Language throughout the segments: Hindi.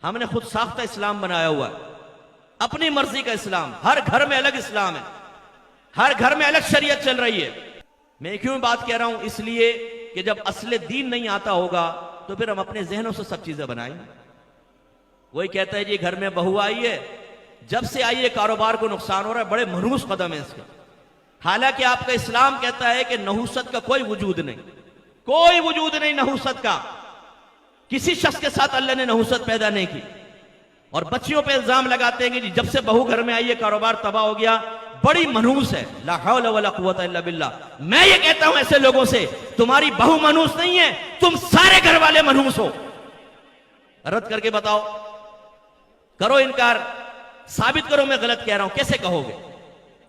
हमने खुद साख्ता इस्लाम बनाया हुआ है, अपनी मर्जी का इस्लाम। हर घर में अलग इस्लाम है, हर घर में अलग शरीयत चल रही है। मैं क्यों बात कह रहा हूं? इसलिए कि जब असले दीन नहीं आता होगा तो फिर हम अपने जहनों से सब चीजें बनाएंगे। वही कहता है जी घर में बहू आई है, जब से आई है कारोबार को नुकसान हो रहा है, बड़े मनहूस कदम है इसके। हालांकि आपका इस्लाम कहता है कि नहुसत का कोई वजूद नहीं, कोई वजूद नहीं नहुसत का। किसी शख्स के साथ अल्लाह ने नहुसत पैदा नहीं की। और बच्चियों पे इल्जाम लगाते हैं कि जब से बहू घर में आई है कारोबार तबाह हो गया, बड़ी मनहूस है। ला हौला वला कुव्वता इल्ला बिल्लाह। मैं ये कहता हूं ऐसे लोगों से, तुम्हारी बहू मनहूस नहीं है, तुम सारे घर वाले मनहूस हो। रद्द करके बताओ, करो इनकार, साबित करो मैं गलत कह रहा हूं। कैसे कहोगे?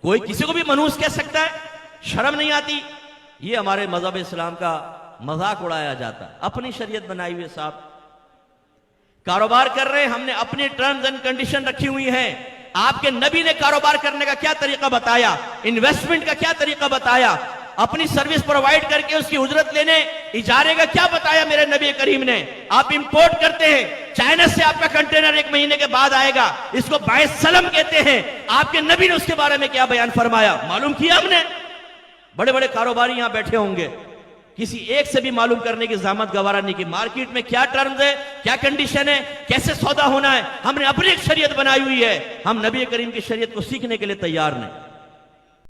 कोई किसी को भी मनहूस कह सकता है? शर्म नहीं आती? ये हमारे मजहब इस्लाम का मजाक उड़ाया जाता है। अपनी शरीयत बनाई हुई साहब, कारोबार कर रहे हैं, हमने अपनी टर्म्स एंड कंडीशन रखी हुई है। आपके नबी ने कारोबार करने का क्या तरीका बताया, इन्वेस्टमेंट का क्या तरीका बताया, अपनी सर्विस प्रोवाइड करके उसकी उजरत लेने इजारे का क्या बताया मेरे नबी करीम ने। आप इंपोर्ट करते हैं, चाइना से आपका कंटेनर 1 महीने के बाद आएगा, इसको बाय सलम कहते हैं। आपके नबी ने उसके बारे में क्या बयान फरमाया, मालूम किया हमने? बड़े बड़े कारोबारी यहां बैठे होंगे, किसी एक से भी मालूम करने की ज़हमत गवारा नहीं की मार्केट में क्या टर्म्स है, क्या कंडीशन है, कैसे सौदा होना है। हमने अपनी एक शरीयत बनाई हुई है, हम नबी करीम की शरीयत को सीखने के लिए तैयार नहीं।